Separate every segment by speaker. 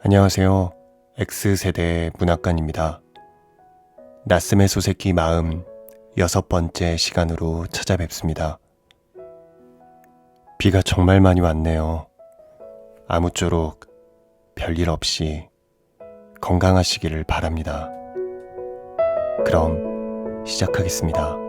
Speaker 1: 안녕하세요. X세대 문학관입니다. 낯섦의 소새끼 마음 6번째 시간으로 찾아뵙습니다. 비가 정말 많이 왔네요. 아무쪼록 별일 없이 건강하시기를 바랍니다. 그럼 시작하겠습니다.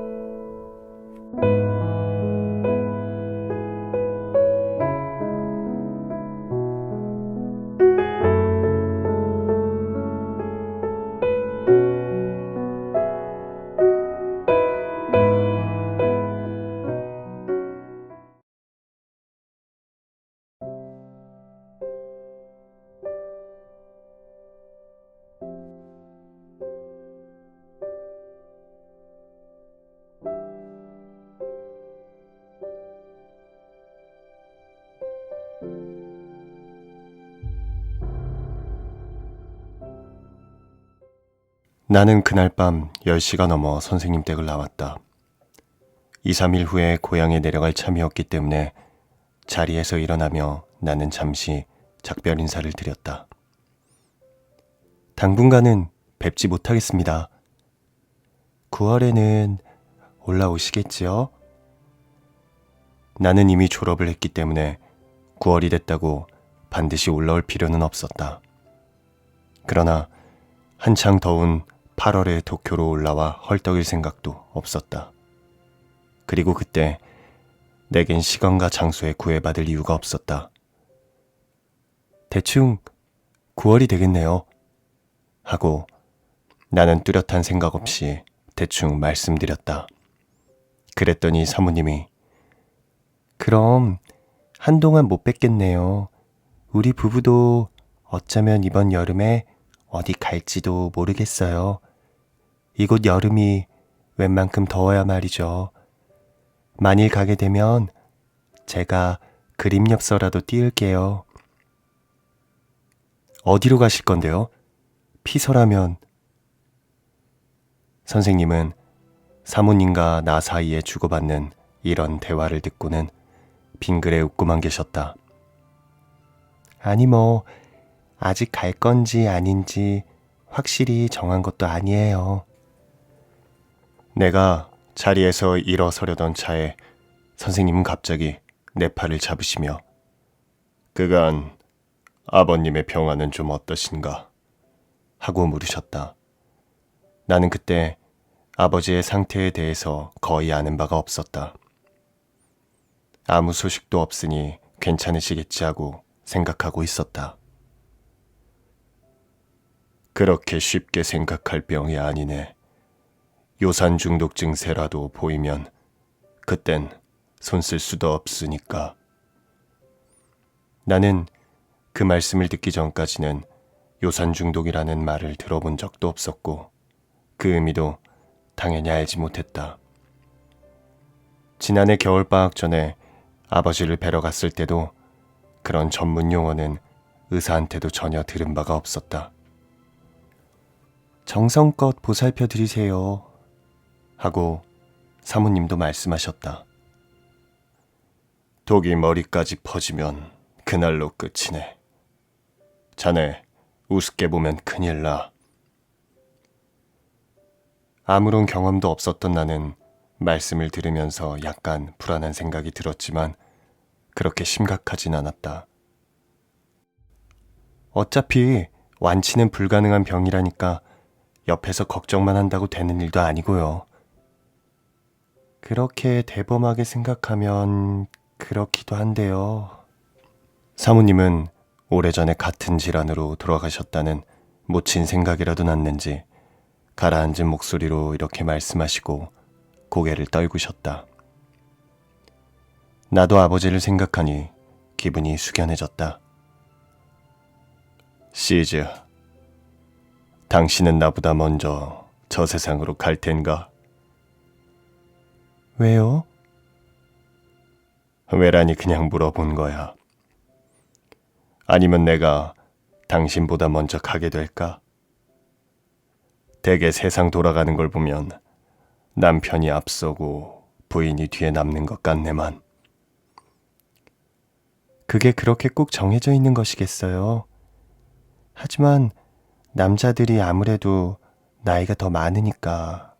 Speaker 1: 나는 그날 밤 10시가 넘어 선생님 댁을 나왔다. 2, 3일 후에 고향에 내려갈 참이었기 때문에 자리에서 일어나며 나는 잠시 작별 인사를 드렸다. 당분간은 뵙지 못하겠습니다. 9월에는 올라오시겠지요? 나는 이미 졸업을 했기 때문에 9월이 됐다고 반드시 올라올 필요는 없었다. 그러나 한창 더운 8월에 도쿄로 올라와 헐떡일 생각도 없었다. 그리고 그때 내겐 시간과 장소에 구애받을 이유가 없었다. 대충 9월이 되겠네요. 하고 나는 뚜렷한 생각 없이 대충 말씀드렸다. 그랬더니 사모님이 그럼 한동안 못 뵙겠네요. 우리 부부도 어쩌면 이번 여름에 어디 갈지도 모르겠어요. 이곳 여름이 웬만큼 더워야 말이죠. 만일 가게 되면 제가 그림 엽서라도 띄울게요. 어디로 가실 건데요? 피서라면. 선생님은 사모님과 나 사이에 주고받는 이런 대화를 듣고는 빙그레 웃고만 계셨다. 아니 아직 갈 건지 아닌지 확실히 정한 것도 아니에요. 내가 자리에서 일어서려던 차에 선생님은 갑자기 내 팔을 잡으시며 그간 아버님의 병화는 좀 어떠신가? 하고 물으셨다. 나는 그때 아버지의 상태에 대해서 거의 아는 바가 없었다. 아무 소식도 없으니 괜찮으시겠지 하고 생각하고 있었다. 그렇게 쉽게 생각할 병이 아니네. 요산 중독 증세라도 보이면 그땐 손 쓸 수도 없으니까. 나는 그 말씀을 듣기 전까지는 요산 중독이라는 말을 들어본 적도 없었고 그 의미도 당연히 알지 못했다. 지난해 겨울방학 전에 아버지를 뵈러 갔을 때도 그런 전문 용어는 의사한테도 전혀 들은 바가 없었다. 정성껏 보살펴 드리세요. 하고 사모님도 말씀하셨다. 독이 머리까지 퍼지면 그날로 끝이네. 자네 우습게 보면 큰일 나. 아무런 경험도 없었던 나는 말씀을 들으면서 약간 불안한 생각이 들었지만 그렇게 심각하진 않았다. 어차피 완치는 불가능한 병이라니까 옆에서 걱정만 한다고 되는 일도 아니고요. 그렇게 대범하게 생각하면 그렇기도 한데요. 사모님은 오래전에 같은 질환으로 돌아가셨다는 묻힌 생각이라도 났는지 가라앉은 목소리로 이렇게 말씀하시고 고개를 떨구셨다. 나도 아버지를 생각하니 기분이 숙연해졌다. 시즈, 당신은 나보다 먼저 저 세상으로 갈 텐가? 왜요? 왜라니 그냥 물어본 거야. 아니면 내가 당신보다 먼저 가게 될까? 대개 세상 돌아가는 걸 보면 남편이 앞서고 부인이 뒤에 남는 것 같네만. 그게 그렇게 꼭 정해져 있는 것이겠어요? 하지만 남자들이 아무래도 나이가 더 많으니까.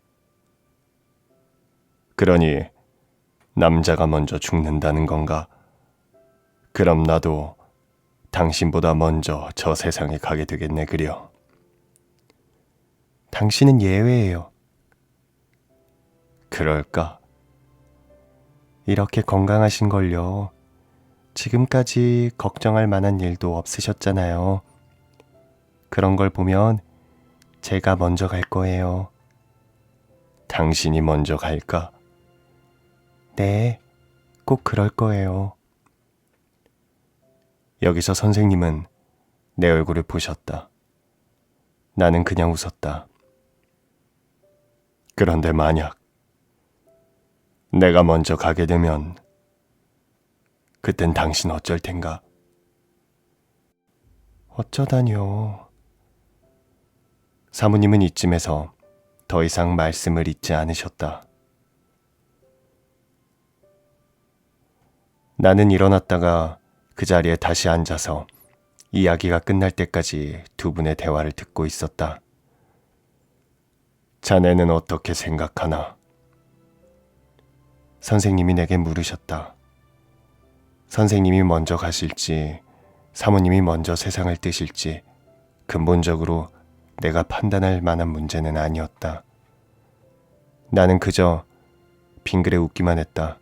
Speaker 1: 그러니 남자가 먼저 죽는다는 건가? 그럼 나도 당신보다 먼저 저 세상에 가게 되겠네 그려. 당신은 예외예요. 그럴까? 이렇게 건강하신 걸요. 지금까지 걱정할 만한 일도 없으셨잖아요. 그런 걸 보면 제가 먼저 갈 거예요. 당신이 먼저 갈까? 네, 꼭 그럴 거예요. 여기서 선생님은 내 얼굴을 보셨다. 나는 그냥 웃었다. 그런데 만약 내가 먼저 가게 되면 그땐 당신 어쩔 텐가? 어쩌다뇨. 사모님은 이쯤에서 더 이상 말씀을 잇지 않으셨다. 나는 일어났다가 그 자리에 다시 앉아서 이야기가 끝날 때까지 두 분의 대화를 듣고 있었다. 자네는 어떻게 생각하나? 선생님이 내게 물으셨다. 선생님이 먼저 가실지 사모님이 먼저 세상을 뜨실지 근본적으로 내가 판단할 만한 문제는 아니었다. 나는 그저 빙그레 웃기만 했다.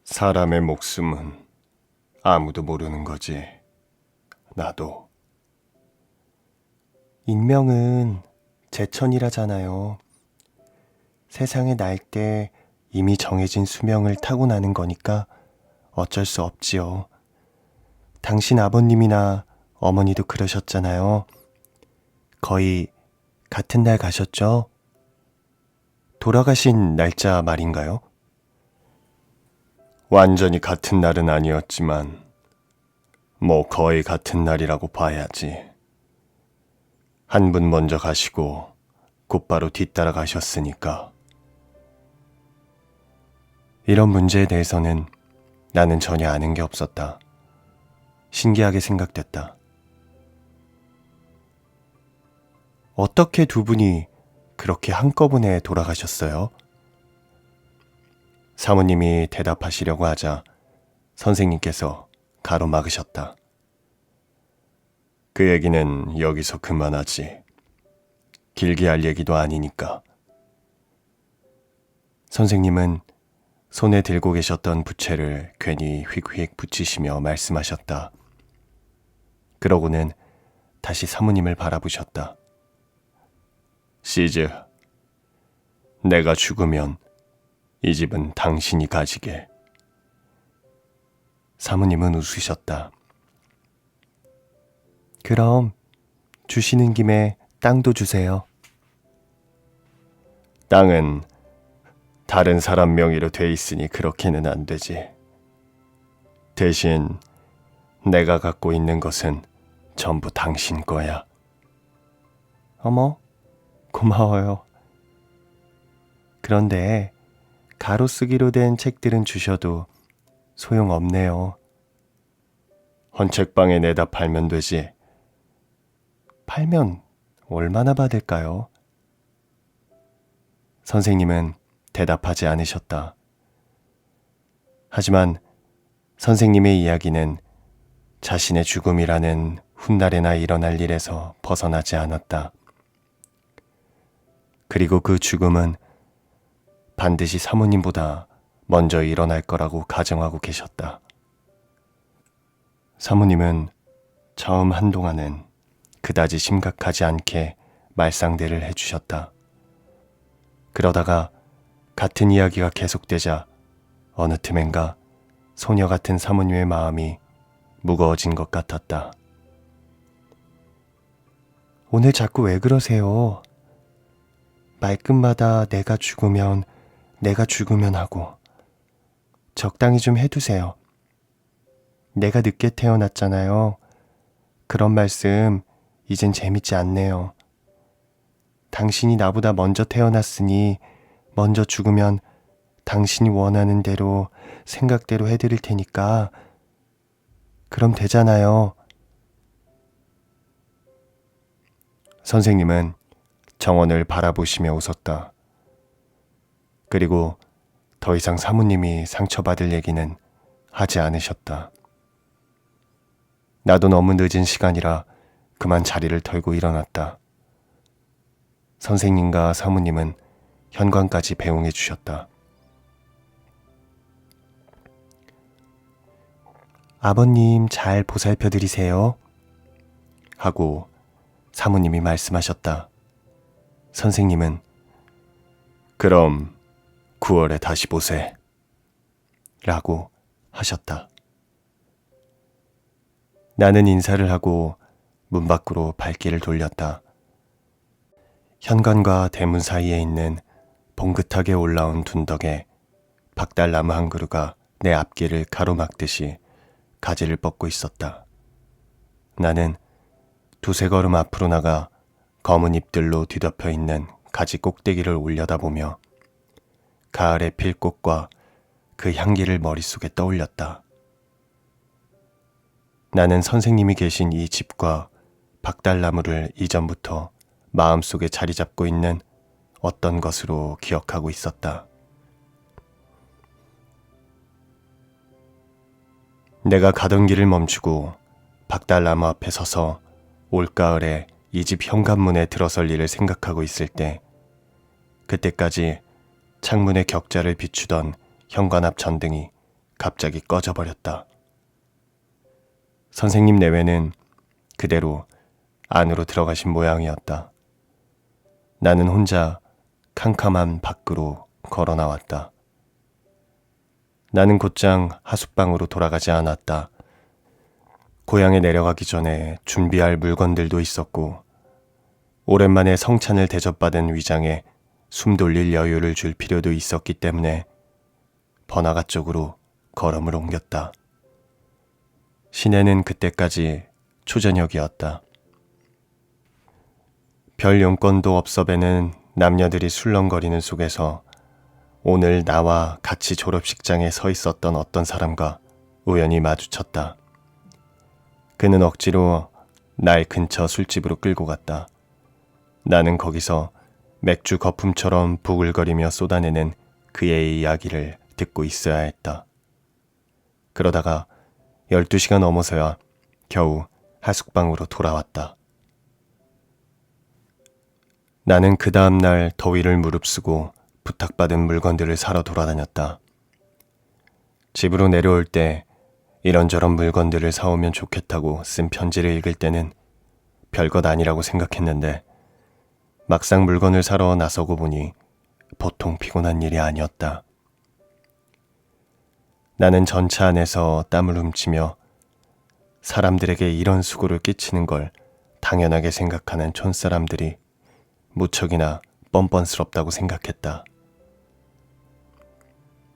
Speaker 1: 사람의 목숨은 아무도 모르는 거지. 나도. 인명은 제천이라잖아요. 세상에 날 때 이미 정해진 수명을 타고나는 거니까 어쩔 수 없지요. 당신 아버님이나 어머니도 그러셨잖아요. 거의 같은 날 가셨죠? 돌아가신 날짜 말인가요? 완전히 같은 날은 아니었지만 뭐 거의 같은 날이라고 봐야지. 한 분 먼저 가시고 곧바로 뒤따라 가셨으니까. 이런 문제에 대해서는 나는 전혀 아는 게 없었다. 신기하게 생각됐다. 어떻게 두 분이 그렇게 한꺼번에 돌아가셨어요? 사모님이 대답하시려고 하자 선생님께서 가로막으셨다. 그 얘기는 여기서 그만하지. 길게 할 얘기도 아니니까. 선생님은 손에 들고 계셨던 부채를 괜히 휙휙 붙이시며 말씀하셨다. 그러고는 다시 사모님을 바라보셨다. 시즈, 내가 죽으면 이 집은 당신이 가지게. 사모님은 웃으셨다. 그럼 주시는 김에 땅도 주세요. 땅은 다른 사람 명의로 돼 있으니 그렇게는 안 되지. 대신 내가 갖고 있는 것은 전부 당신 거야. 어머, 고마워요. 그런데 가로쓰기로 된 책들은 주셔도 소용없네요. 헌책방에 내다 팔면 되지. 팔면 얼마나 받을까요? 선생님은 대답하지 않으셨다. 하지만 선생님의 이야기는 자신의 죽음이라는 훗날에나 일어날 일에서 벗어나지 않았다. 그리고 그 죽음은 반드시 사모님보다 먼저 일어날 거라고 가정하고 계셨다. 사모님은 처음 한동안은 그다지 심각하지 않게 말상대를 해주셨다. 그러다가 같은 이야기가 계속되자 어느 틈엔가 소녀 같은 사모님의 마음이 무거워진 것 같았다. 오늘 자꾸 왜 그러세요? 말끝마다 내가 죽으면 하고 적당히 좀 해두세요. 내가 늦게 태어났잖아요. 그런 말씀 이젠 재밌지 않네요. 당신이 나보다 먼저 태어났으니 먼저 죽으면 당신이 원하는 대로 생각대로 해드릴 테니까 그럼 되잖아요. 선생님은 정원을 바라보시며 웃었다. 그리고 더 이상 사모님이 상처받을 얘기는 하지 않으셨다. 나도 너무 늦은 시간이라 그만 자리를 털고 일어났다. 선생님과 사모님은 현관까지 배웅해 주셨다. 아버님 잘 보살펴 드리세요. 하고 사모님이 말씀하셨다. 선생님은 그럼 9월에 다시 보세. 라고 하셨다. 나는 인사를 하고 문 밖으로 발길을 돌렸다. 현관과 대문 사이에 있는 봉긋하게 올라온 둔덕에 박달나무 한 그루가 내 앞길을 가로막듯이 가지를 뻗고 있었다. 나는 두세 걸음 앞으로 나가 검은 잎들로 뒤덮여 있는 가지 꼭대기를 올려다보며 가을의 필꽃과 그 향기를 머릿속에 떠올렸다. 나는 선생님이 계신 이 집과 박달나무를 이전부터 마음속에 자리 잡고 있는 어떤 것으로 기억하고 있었다. 내가 가던 길을 멈추고 박달나무 앞에 서서 올가을에 이 집 현관문에 들어설 일을 생각하고 있을 때 그때까지 창문의 격자를 비추던 현관 앞 전등이 갑자기 꺼져버렸다. 선생님 내외는 그대로 안으로 들어가신 모양이었다. 나는 혼자 캄캄한 밖으로 걸어 나왔다. 나는 곧장 하숙방으로 돌아가지 않았다. 고향에 내려가기 전에 준비할 물건들도 있었고 오랜만에 성찬을 대접받은 위장에 숨 돌릴 여유를 줄 필요도 있었기 때문에 번화가 쪽으로 걸음을 옮겼다. 시내는 그때까지 초저녁이었다. 별 용건도 없어 배는 남녀들이 술렁거리는 속에서 오늘 나와 같이 졸업식장에 서 있었던 어떤 사람과 우연히 마주쳤다. 그는 억지로 날 근처 술집으로 끌고 갔다. 나는 거기서 맥주 거품처럼 부글거리며 쏟아내는 그의 이야기를 듣고 있어야 했다. 그러다가 12시가 넘어서야 겨우 하숙방으로 돌아왔다. 나는 그 다음날 더위를 무릅쓰고 부탁받은 물건들을 사러 돌아다녔다. 집으로 내려올 때 이런저런 물건들을 사오면 좋겠다고 쓴 편지를 읽을 때는 별것 아니라고 생각했는데 막상 물건을 사러 나서고 보니 보통 피곤한 일이 아니었다. 나는 전차 안에서 땀을 훔치며 사람들에게 이런 수고를 끼치는 걸 당연하게 생각하는 촌사람들이 무척이나 뻔뻔스럽다고 생각했다.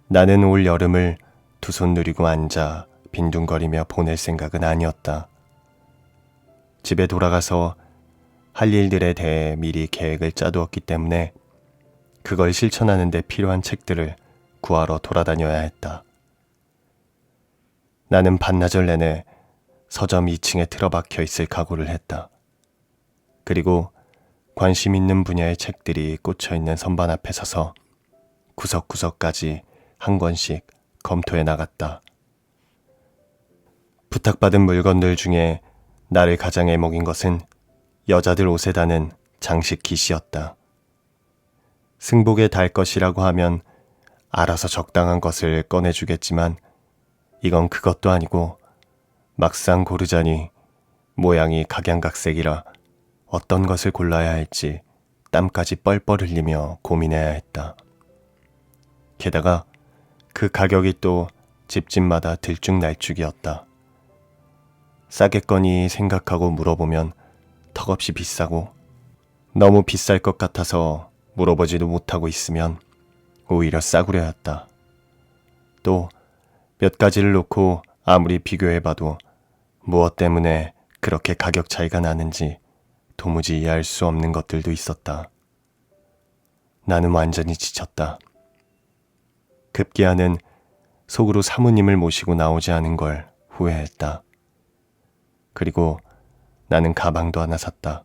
Speaker 1: 나는 올 여름을 두 손 누리고 앉아 빈둥거리며 보낼 생각은 아니었다. 집에 돌아가서 할 일들에 대해 미리 계획을 짜두었기 때문에 그걸 실천하는 데 필요한 책들을 구하러 돌아다녀야 했다. 나는 반나절 내내 서점 2층에 틀어박혀 있을 각오를 했다. 그리고 관심 있는 분야의 책들이 꽂혀있는 선반 앞에 서서 구석구석까지 한 권씩 검토해 나갔다. 부탁받은 물건들 중에 나를 가장 애먹인 것은 여자들 옷에 다는 장식 깃이었다. 승복에 달 것이라고 하면 알아서 적당한 것을 꺼내주겠지만 이건 그것도 아니고 막상 고르자니 모양이 각양각색이라 어떤 것을 골라야 할지 땀까지 뻘뻘 흘리며 고민해야 했다. 게다가 그 가격이 또 집집마다 들쭉날쭉이었다. 싸겠거니 생각하고 물어보면 턱없이 비싸고 너무 비쌀 것 같아서 물어보지도 못하고 있으면 오히려 싸구려였다. 또 몇 가지를 놓고 아무리 비교해봐도 무엇 때문에 그렇게 가격 차이가 나는지 도무지 이해할 수 없는 것들도 있었다. 나는 완전히 지쳤다. 급기야는 속으로 사모님을 모시고 나오지 않은 걸 후회했다. 그리고 나는 가방도 하나 샀다.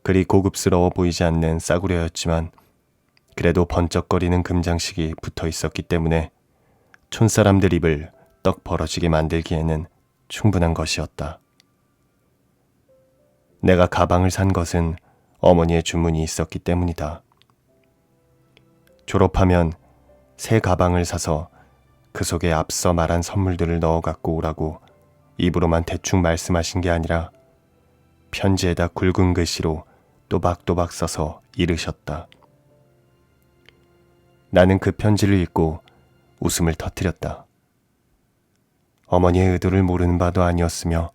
Speaker 1: 그리 고급스러워 보이지 않는 싸구려였지만 그래도 번쩍거리는 금장식이 붙어 있었기 때문에 촌사람들 입을 떡 벌어지게 만들기에는 충분한 것이었다. 내가 가방을 산 것은 어머니의 주문이 있었기 때문이다. 졸업하면 새 가방을 사서 그 속에 앞서 말한 선물들을 넣어 갖고 오라고 입으로만 대충 말씀하신 게 아니라 편지에다 굵은 글씨로 또박또박 써서 이르셨다. 나는 그 편지를 읽고 웃음을 터뜨렸다. 어머니의 의도를 모르는 바도 아니었으며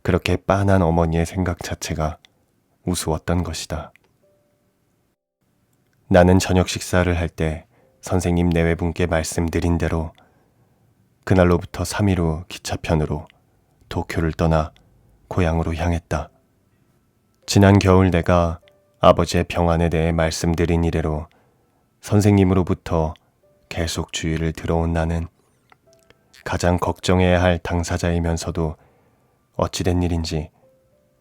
Speaker 1: 그렇게 빤한 어머니의 생각 자체가 우스웠던 것이다. 나는 저녁 식사를 할 때 선생님 내외분께 말씀드린 대로 그날로부터 3일 후 기차편으로 도쿄를 떠나 고향으로 향했다. 지난 겨울 내가 아버지의 병환에 대해 말씀드린 이래로 선생님으로부터 계속 주의를 들어온 나는 가장 걱정해야 할 당사자이면서도 어찌된 일인지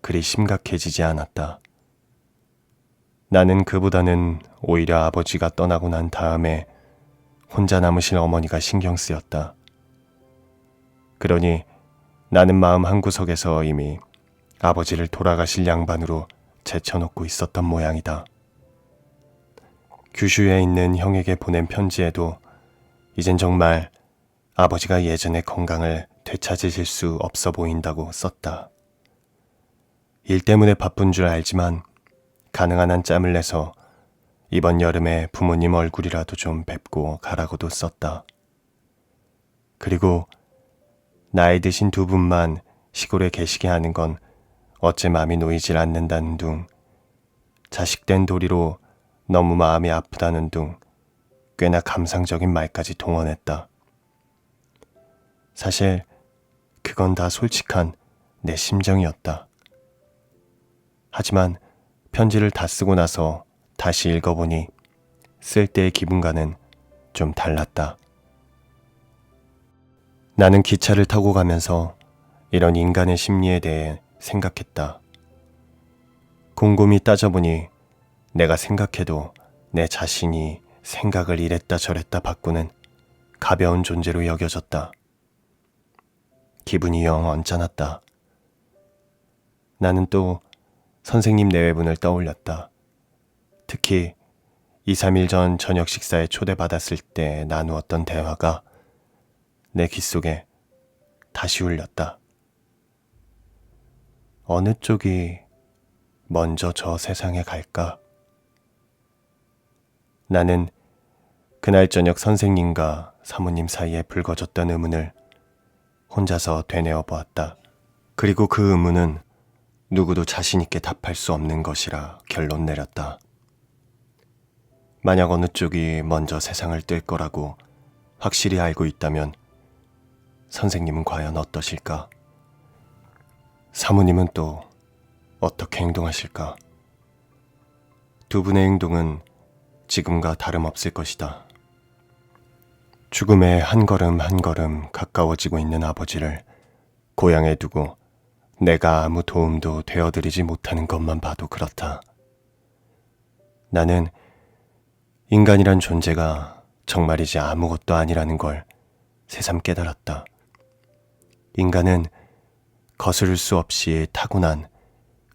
Speaker 1: 그리 심각해지지 않았다. 나는 그보다는 오히려 아버지가 떠나고 난 다음에 혼자 남으신 어머니가 신경 쓰였다. 그러니 나는 마음 한구석에서 이미 아버지를 돌아가실 양반으로 제쳐놓고 있었던 모양이다. 규슈에 있는 형에게 보낸 편지에도 이젠 정말 아버지가 예전의 건강을 되찾으실 수 없어 보인다고 썼다. 일 때문에 바쁜 줄 알지만 가능한 한 짬을 내서 이번 여름에 부모님 얼굴이라도 좀 뵙고 가라고도 썼다. 그리고 나이 드신 두 분만 시골에 계시게 하는 건 어째 마음이 놓이질 않는다는 둥, 자식된 도리로 너무 마음이 아프다는 둥, 꽤나 감상적인 말까지 동원했다. 사실 그건 다 솔직한 내 심정이었다. 하지만 편지를 다 쓰고 나서 다시 읽어보니 쓸 때의 기분과는 좀 달랐다. 나는 기차를 타고 가면서 이런 인간의 심리에 대해 생각했다. 곰곰이 따져보니 내가 생각해도 내 자신이 생각을 이랬다 저랬다 바꾸는 가벼운 존재로 여겨졌다. 기분이 영 언짢았다. 나는 또 선생님 내외분을 떠올렸다. 특히 2, 3일 전 저녁 식사에 초대받았을 때 나누었던 대화가 내 귓속에 다시 울렸다. 어느 쪽이 먼저 저 세상에 갈까? 나는 그날 저녁 선생님과 사모님 사이에 불거졌던 의문을 혼자서 되뇌어 보았다. 그리고 그 의문은 누구도 자신 있게 답할 수 없는 것이라 결론 내렸다. 만약 어느 쪽이 먼저 세상을 뜰 거라고 확실히 알고 있다면 선생님은 과연 어떠실까? 사모님은 또 어떻게 행동하실까? 두 분의 행동은 지금과 다름없을 것이다. 죽음에 한 걸음 한 걸음 가까워지고 있는 아버지를 고향에 두고 내가 아무 도움도 되어드리지 못하는 것만 봐도 그렇다. 나는 인간이란 존재가 정말이지 아무것도 아니라는 걸 새삼 깨달았다. 인간은 거스를 수 없이 타고난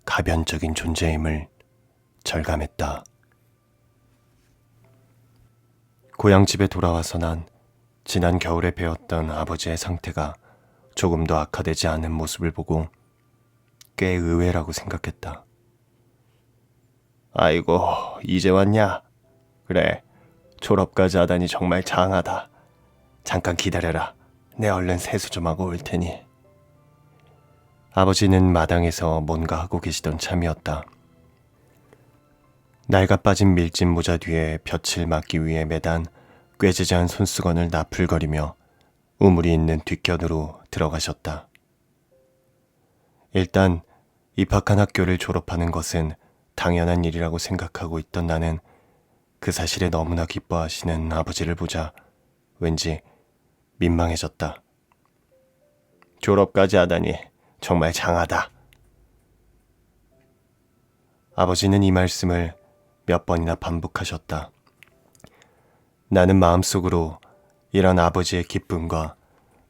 Speaker 1: 가변적인 존재임을 절감했다. 고향집에 돌아와서 난 지난 겨울에 배웠던 아버지의 상태가 조금 더 악화되지 않은 모습을 보고 꽤 의외라고 생각했다. 아이고, 이제 왔냐? 그래, 졸업까지 하다니 정말 장하다. 잠깐 기다려라. 내 얼른 세수 좀 하고 올 테니. 아버지는 마당에서 뭔가 하고 계시던 참이었다. 낡아 빠진 밀짚 모자 뒤에 볕을 막기 위해 매단 꾀지지한 손수건을 나풀거리며 우물이 있는 뒷곁으로 들어가셨다. 일단 입학한 학교를 졸업하는 것은 당연한 일이라고 생각하고 있던 나는 그 사실에 너무나 기뻐하시는 아버지를 보자 왠지 민망해졌다. 졸업까지 하다니 정말 장하다. 아버지는 이 말씀을 몇 번이나 반복하셨다. 나는 마음속으로 이런 아버지의 기쁨과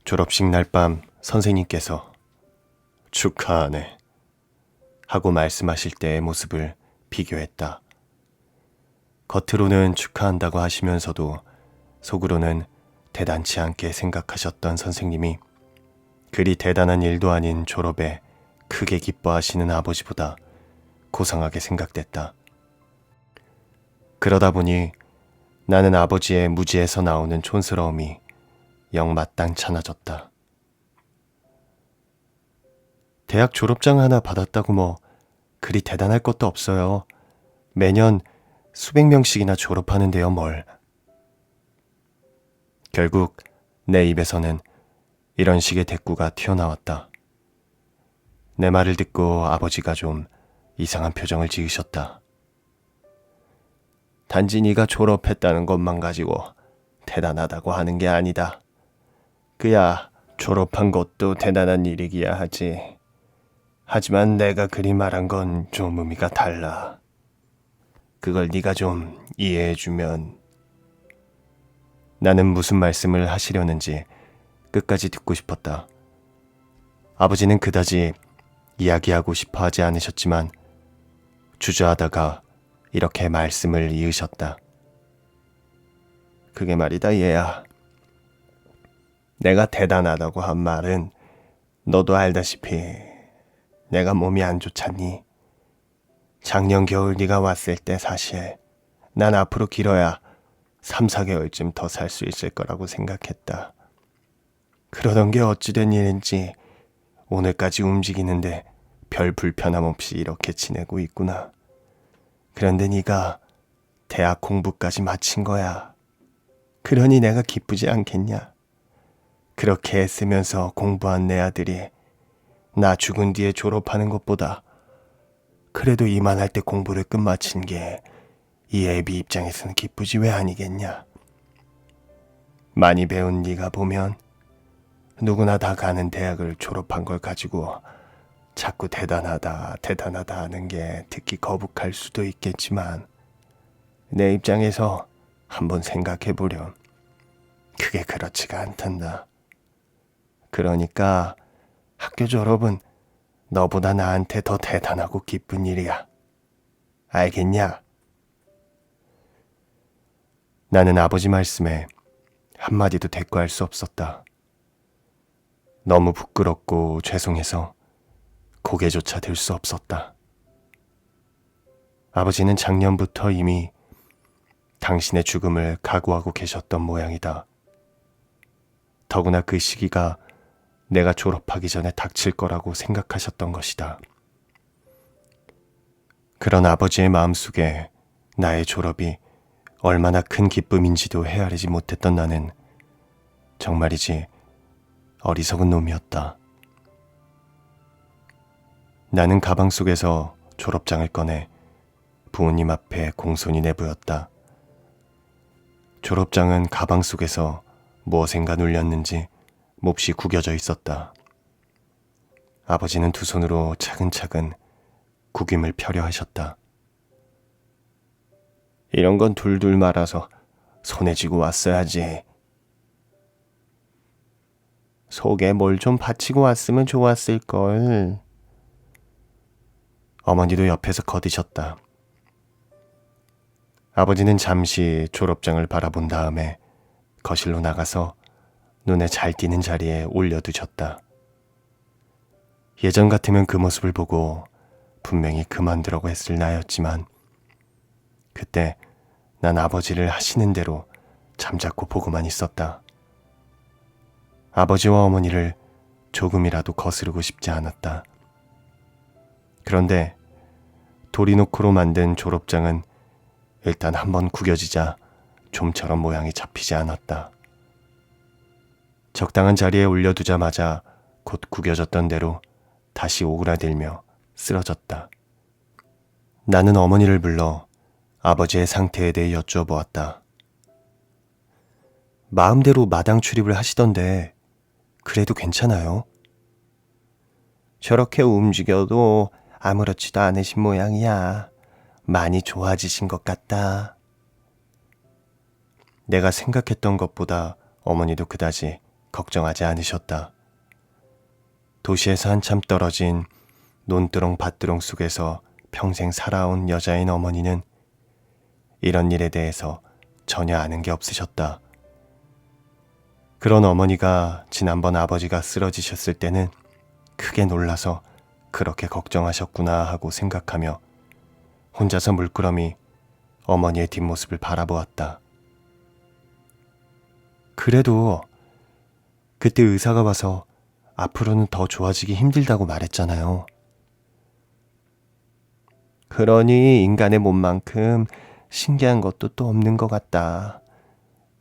Speaker 1: 졸업식 날 밤 선생님께서 축하하네 하고 말씀하실 때의 모습을 비교했다. 겉으로는 축하한다고 하시면서도 속으로는 대단치 않게 생각하셨던 선생님이 그리 대단한 일도 아닌 졸업에 크게 기뻐하시는 아버지보다 고상하게 생각됐다. 그러다 보니 나는 아버지의 무지에서 나오는 촌스러움이 영 마땅찮아졌다. 대학 졸업장 하나 받았다고 뭐 그리 대단할 것도 없어요. 매년 수백 명씩이나 졸업하는데요, 뭘. 결국 내 입에서는 이런 식의 대꾸가 튀어나왔다. 내 말을 듣고 아버지가 좀 이상한 표정을 지으셨다. 단지 네가 졸업했다는 것만 가지고 대단하다고 하는 게 아니다. 그야 졸업한 것도 대단한 일이기야 하지. 하지만 내가 그리 말한 건 좀 의미가 달라. 그걸 네가 좀 이해해주면. 나는 무슨 말씀을 하시려는지 끝까지 듣고 싶었다. 아버지는 그다지 이야기하고 싶어 하지 않으셨지만 주저하다가 이렇게 말씀을 이으셨다. 그게 말이다, 얘야. 내가 대단하다고 한 말은 너도 알다시피 내가 몸이 안 좋잖니. 작년 겨울 네가 왔을 때 사실 난 앞으로 길어야 3, 4개월쯤 더 살 수 있을 거라고 생각했다. 그러던 게 어찌된 일인지 오늘까지 움직이는데 별 불편함 없이 이렇게 지내고 있구나. 그런데 네가 대학 공부까지 마친 거야. 그러니 내가 기쁘지 않겠냐. 그렇게 애쓰면서 공부한 내 아들이 나 죽은 뒤에 졸업하는 것보다 그래도 이만할 때 공부를 끝마친 게 이 애비 입장에서는 기쁘지 왜 아니겠냐. 많이 배운 네가 보면 누구나 다 가는 대학을 졸업한 걸 가지고 자꾸 대단하다 하는 게 듣기 거북할 수도 있겠지만 내 입장에서 한번 생각해보렴. 그게 그렇지가 않단다. 그러니까 학교 졸업은 너보다 나한테 더 대단하고 기쁜 일이야. 알겠냐? 나는 아버지 말씀에 한마디도 대꾸할 수 없었다. 너무 부끄럽고 죄송해서 고개조차 들 수 없었다. 아버지는 작년부터 이미 당신의 죽음을 각오하고 계셨던 모양이다. 더구나 그 시기가 내가 졸업하기 전에 닥칠 거라고 생각하셨던 것이다. 그런 아버지의 마음속에 나의 졸업이 얼마나 큰 기쁨인지도 헤아리지 못했던 나는 정말이지 어리석은 놈이었다. 나는 가방 속에서 졸업장을 꺼내 부모님 앞에 공손히 내보였다. 졸업장은 가방 속에서 무엇인가 눌렸는지 몹시 구겨져 있었다. 아버지는 두 손으로 차근차근 구김을 펴려 하셨다. 이런 건 둘둘 말아서 손에 쥐고 왔어야지. 속에 뭘 좀 받치고 왔으면 좋았을걸. 어머니도 옆에서 거드셨다. 아버지는 잠시 졸업장을 바라본 다음에 거실로 나가서 눈에 잘 띄는 자리에 올려두셨다. 예전 같으면 그 모습을 보고 분명히 그만두라고 했을 나였지만 그때 난 아버지를 하시는 대로 잠자코 보고만 있었다. 아버지와 어머니를 조금이라도 거스르고 싶지 않았다. 그런데 도리노코로 만든 졸업장은 일단 한번 구겨지자 좀처럼 모양이 잡히지 않았다. 적당한 자리에 올려두자마자 곧 구겨졌던 대로 다시 오그라들며 쓰러졌다. 나는 어머니를 불러 아버지의 상태에 대해 여쭈어보았다. 마음대로 마당 출입을 하시던데 그래도 괜찮아요? 저렇게 움직여도 아무렇지도 않으신 모양이야. 많이 좋아지신 것 같다. 내가 생각했던 것보다 어머니도 그다지 걱정하지 않으셨다. 도시에서 한참 떨어진 논두렁 밭두렁 속에서 평생 살아온 여자인 어머니는 이런 일에 대해서 전혀 아는 게 없으셨다. 그런 어머니가 지난번 아버지가 쓰러지셨을 때는 크게 놀라서 그렇게 걱정하셨구나 하고 생각하며 혼자서 물끄러미 어머니의 뒷모습을 바라보았다. 그래도 그때 의사가 와서 앞으로는 더 좋아지기 힘들다고 말했잖아요. 그러니 인간의 몸만큼 신기한 것도 또 없는 것 같다.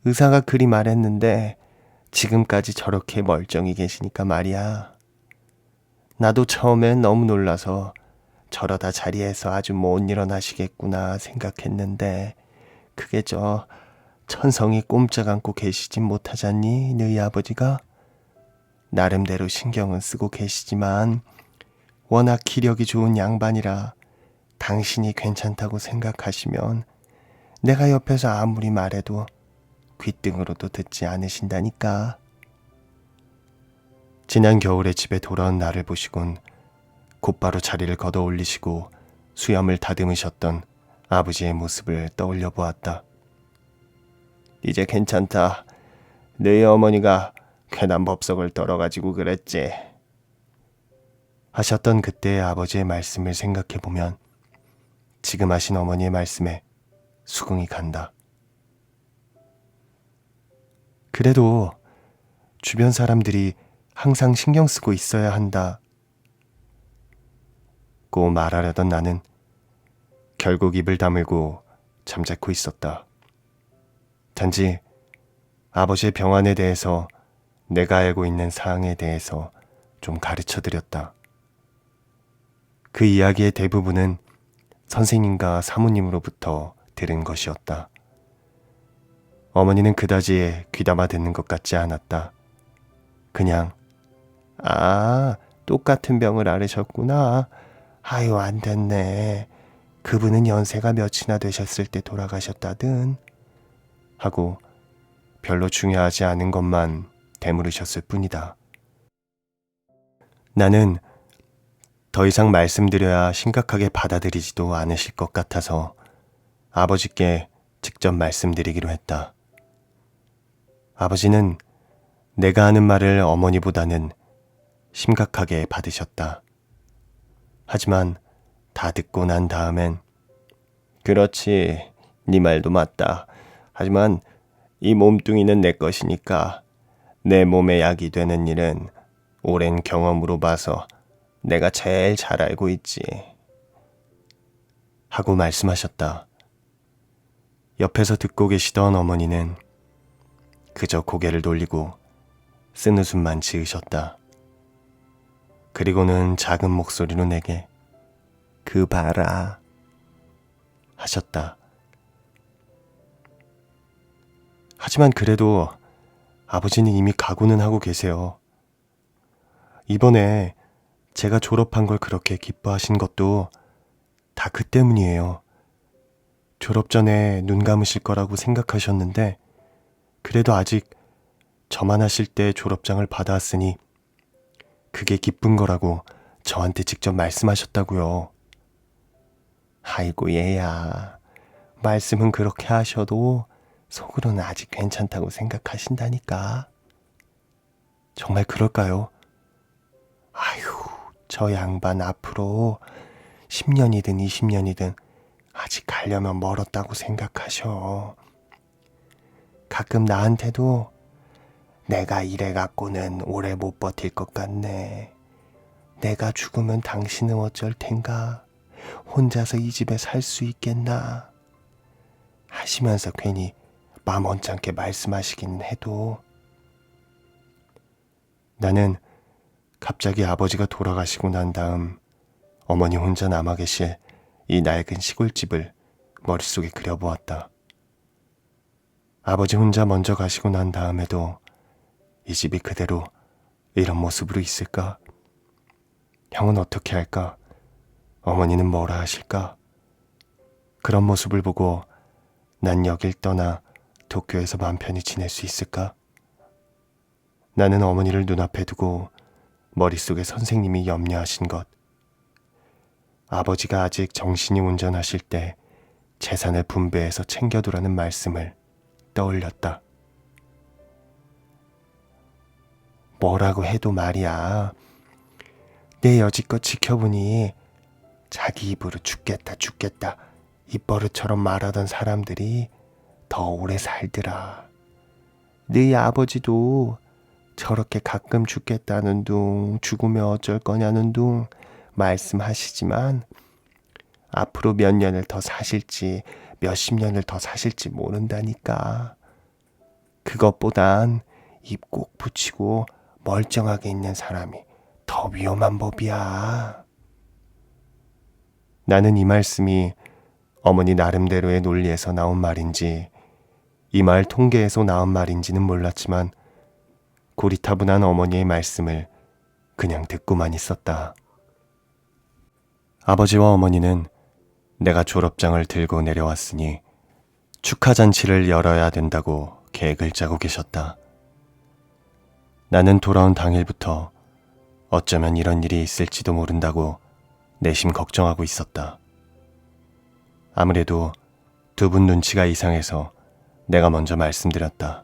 Speaker 1: 의사가 그리 말했는데 지금까지 저렇게 멀쩡히 계시니까 말이야. 나도 처음엔 너무 놀라서 저러다 자리에서 아주 못 일어나시겠구나 생각했는데 그게 저 천성이 꼼짝 않고 계시진 못하잖니, 너희 아버지가? 나름대로 신경은 쓰고 계시지만 워낙 기력이 좋은 양반이라 당신이 괜찮다고 생각하시면 내가 옆에서 아무리 말해도 귓등으로도 듣지 않으신다니까. 지난 겨울에 집에 돌아온 나를 보시곤 곧바로 자리를 걷어 올리시고 수염을 다듬으셨던 아버지의 모습을 떠올려 보았다. 이제 괜찮다. 너희 어머니가 괜한 법석을 떨어가지고 그랬지. 하셨던 그때의 아버지의 말씀을 생각해보면 지금 하신 어머니의 말씀에 수긍이 간다. 그래도 주변 사람들이 항상 신경 쓰고 있어야 한다. 고 말하려던 나는 결국 입을 다물고 잠자코 있었다. 단지 아버지의 병환에 대해서 내가 알고 있는 사항에 대해서 좀 가르쳐 드렸다. 그 이야기의 대부분은 선생님과 사모님으로부터 들은 것이었다. 어머니는 그다지 귀담아 듣는 것 같지 않았다. 그냥 똑같은 병을 앓으셨구나. 아유, 안 됐네. 그분은 연세가 몇이나 되셨을 때 돌아가셨다든 하고 별로 중요하지 않은 것만 되물으셨을 뿐이다. 나는 더 이상 말씀드려야 심각하게 받아들이지도 않으실 것 같아서 아버지께 직접 말씀드리기로 했다. 아버지는 내가 하는 말을 어머니보다는 심각하게 받으셨다. 하지만 다 듣고 난 다음엔 그렇지, 네 말도 맞다. 하지만 이 몸뚱이는 내 것이니까 내 몸에 약이 되는 일은 오랜 경험으로 봐서 내가 제일 잘 알고 있지. 하고 말씀하셨다. 옆에서 듣고 계시던 어머니는 그저 고개를 돌리고 쓴웃음만 지으셨다. 그리고는 작은 목소리로 내게 그 봐라 하셨다. 하지만 그래도 아버지는 이미 각오는 하고 계세요. 이번에 제가 졸업한 걸 그렇게 기뻐하신 것도 다 그 때문이에요. 졸업 전에 눈 감으실 거라고 생각하셨는데 그래도 아직 저만 하실 때 졸업장을 받아왔으니 그게 기쁜 거라고 저한테 직접 말씀하셨다고요. 아이고 얘야, 말씀은 그렇게 하셔도 속으로는 아직 괜찮다고 생각하신다니까. 정말 그럴까요? 아휴, 저 양반 앞으로 10년이든 20년이든 아직 가려면 멀었다고 생각하셔. 가끔 나한테도 내가 이래 갖고는 오래 못 버틸 것 같네. 내가 죽으면 당신은 어쩔 텐가? 혼자서 이 집에 살 수 있겠나? 하시면서 괜히 마음 언짢게 말씀하시긴 해도 나는 갑자기 아버지가 돌아가시고 난 다음 어머니 혼자 남아 계실 이 낡은 시골집을 머릿속에 그려보았다. 아버지 혼자 먼저 가시고 난 다음에도 이 집이 그대로 이런 모습으로 있을까? 형은 어떻게 할까? 어머니는 뭐라 하실까? 그런 모습을 보고 난 여길 떠나 도쿄에서 마음 편히 지낼 수 있을까? 나는 어머니를 눈앞에 두고 머릿속에 선생님이 염려하신 것, 아버지가 아직 정신이 온전하실 때 재산을 분배해서 챙겨두라는 말씀을 떠올렸다. 뭐라고 해도 말이야. 내 여지껏 지켜보니 자기 입으로 죽겠다 입버릇처럼 말하던 사람들이 더 오래 살더라. 네 아버지도 저렇게 가끔 죽겠다는 둥, 죽으면 어쩔 거냐는 둥 말씀하시지만 앞으로 몇 년을 더 사실지 몇십 년을 더 사실지 모른다니까. 그것보단 입 꼭 붙이고 멀쩡하게 있는 사람이 더 위험한 법이야. 나는 이 말씀이 어머니 나름대로의 논리에서 나온 말인지 이 말 통계에서 나온 말인지는 몰랐지만 고리타분한 어머니의 말씀을 그냥 듣고만 있었다. 아버지와 어머니는 내가 졸업장을 들고 내려왔으니 축하잔치를 열어야 된다고 계획을 짜고 계셨다. 나는 돌아온 당일부터 어쩌면 이런 일이 있을지도 모른다고 내심 걱정하고 있었다. 아무래도 두 분 눈치가 이상해서 내가 먼저 말씀드렸다.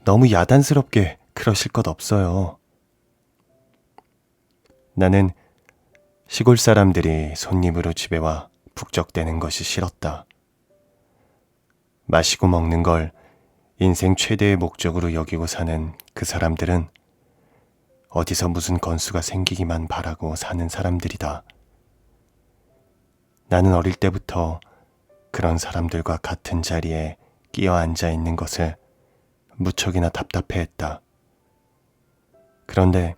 Speaker 1: 너무 야단스럽게 그러실 것 없어요. 나는 시골 사람들이 손님으로 집에 와 북적대는 것이 싫었다. 마시고 먹는 걸 인생 최대의 목적으로 여기고 사는 그 사람들은 어디서 무슨 건수가 생기기만 바라고 사는 사람들이다. 나는 어릴 때부터 그런 사람들과 같은 자리에 끼어 앉아 있는 것을 무척이나 답답해했다. 그런데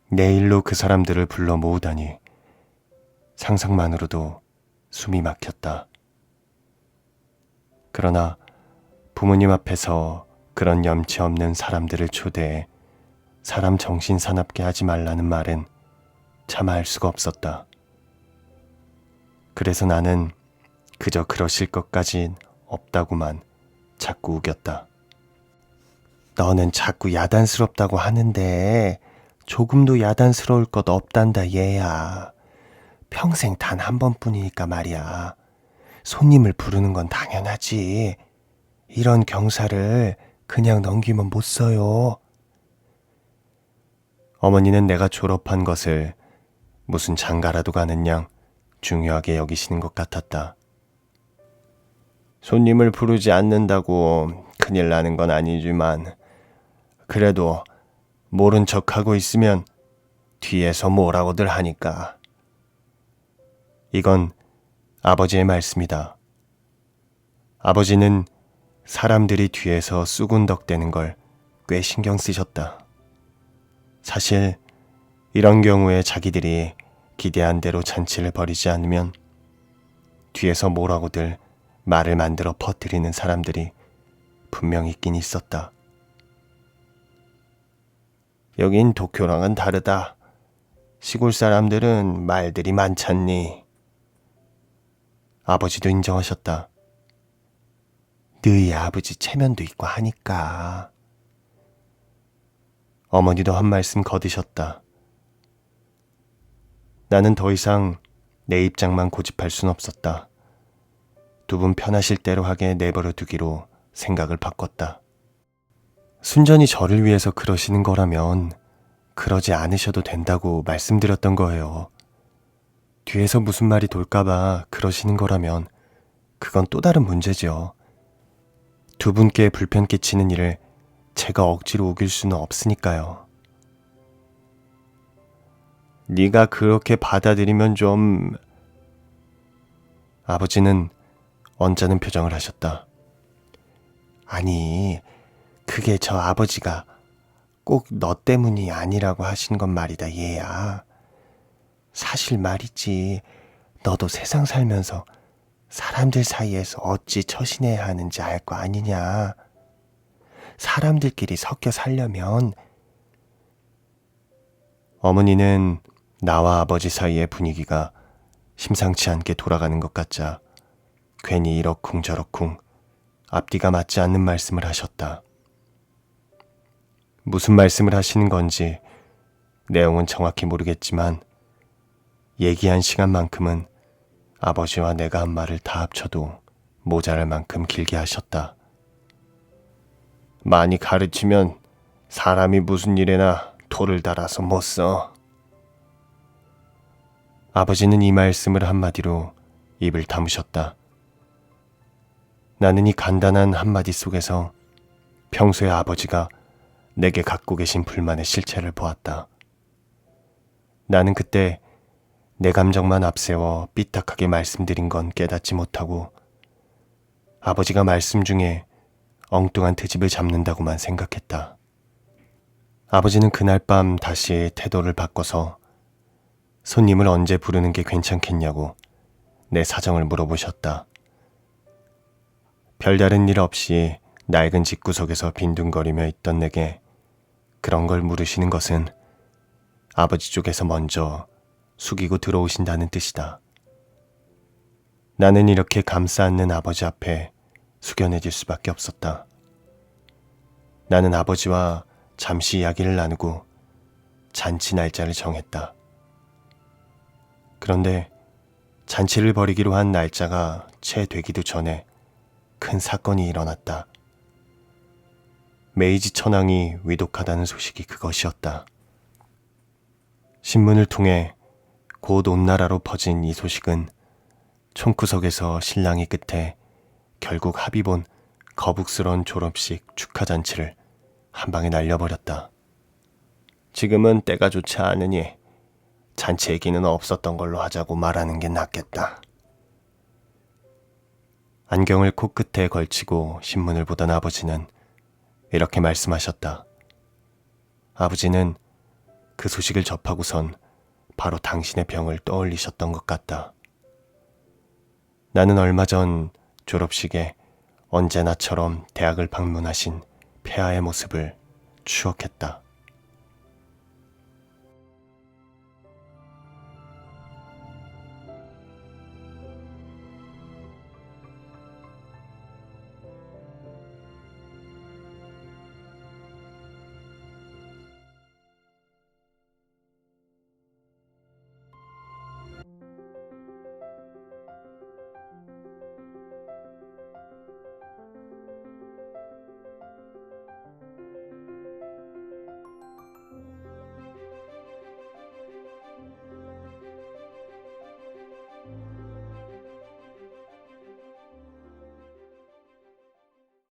Speaker 1: 내 일로 그 사람들을 불러 모으다니 상상만으로도 숨이 막혔다. 그러나 부모님 앞에서 그런 염치 없는 사람들을 초대해 사람 정신 사납게 하지 말라는 말은 차마 할 수가 없었다. 그래서 나는 그저 그러실 것까진 없다고만 자꾸 우겼다. 너는 자꾸 야단스럽다고 하는데 조금도 야단스러울 것 없단다 얘야. 평생 단 한 번뿐이니까 말이야. 손님을 부르는 건 당연하지. 이런 경사를 그냥 넘기면 못 써요. 어머니는 내가 졸업한 것을 무슨 장가라도 가는 양 중요하게 여기시는 것 같았다. 손님을 부르지 않는다고 큰일 나는 건 아니지만 그래도 모른 척하고 있으면 뒤에서 뭐라고들 하니까. 이건 아버지의 말씀이다. 아버지는 사람들이 뒤에서 쑥은덕대는 걸 꽤 신경 쓰셨다. 사실 이런 경우에 자기들이 기대한 대로 잔치를 벌이지 않으면 뒤에서 뭐라고들 말을 만들어 퍼뜨리는 사람들이 분명 있긴 있었다. 여긴 도쿄랑은 다르다. 시골 사람들은 말들이 많잖니. 아버지도 인정하셨다. 너희 아버지 체면도 있고 하니까. 어머니도 한 말씀 거드셨다. 나는 더 이상 내 입장만 고집할 순 없었다. 두 분 편하실 대로 하게 내버려 두기로 생각을 바꿨다. 순전히 저를 위해서 그러시는 거라면 그러지 않으셔도 된다고 말씀드렸던 거예요. 뒤에서 무슨 말이 돌까봐 그러시는 거라면 그건 또 다른 문제죠. 두 분께 불편 끼치는 일을 제가 억지로 우길 수는 없으니까요. 네가 그렇게 받아들이면 좀... 아버지는 언짢은 표정을 하셨다. 아니, 그게 저 아버지가 꼭 너 때문이 아니라고 하신 건 말이다 얘야. 사실 말이지, 너도 세상 살면서 사람들 사이에서 어찌 처신해야 하는지 알 거 아니냐. 사람들끼리 섞여 살려면. 어머니는 나와 아버지 사이의 분위기가 심상치 않게 돌아가는 것 같자 괜히 이러쿵저러쿵 앞뒤가 맞지 않는 말씀을 하셨다. 무슨 말씀을 하시는 건지 내용은 정확히 모르겠지만 얘기한 시간만큼은 아버지와 내가 한 말을 다 합쳐도 모자랄 만큼 길게 하셨다. 많이 가르치면 사람이 무슨 일에나 돌을 달아서 못 써. 아버지는 이 말씀을 한마디로 입을 다무셨다. 나는 이 간단한 한마디 속에서 평소에 아버지가 내게 갖고 계신 불만의 실체를 보았다. 나는 그때 내 감정만 앞세워 삐딱하게 말씀드린 건 깨닫지 못하고 아버지가 말씀 중에 엉뚱한 트집을 잡는다고만 생각했다. 아버지는 그날 밤 다시 태도를 바꿔서 손님을 언제 부르는 게 괜찮겠냐고 내 사정을 물어보셨다. 별다른 일 없이 낡은 집구석에서 빈둥거리며 있던 내게 그런 걸 물으시는 것은 아버지 쪽에서 먼저 숙이고 들어오신다는 뜻이다. 나는 이렇게 감싸 안는 아버지 앞에 숙연해질 수밖에 없었다. 나는 아버지와 잠시 이야기를 나누고 잔치 날짜를 정했다. 그런데 잔치를 벌이기로 한 날짜가 채 되기도 전에 큰 사건이 일어났다. 메이지 천황이 위독하다는 소식이 그것이었다. 신문을 통해 곧 온 나라로 퍼진 이 소식은 총구석에서 신랑이 끝에 결국 합의 본 거북스러운 졸업식 축하잔치를 한 방에 날려버렸다. 지금은 때가 좋지 않으니 잔치 얘기는 없었던 걸로 하자고 말하는 게 낫겠다. 안경을 코끝에 걸치고 신문을 보던 아버지는 이렇게 말씀하셨다. 아버지는 그 소식을 접하고선 바로 당신의 병을 떠올리셨던 것 같다. 나는 얼마 전 졸업식에 언제나처럼 대학을 방문하신 폐하의 모습을 추억했다.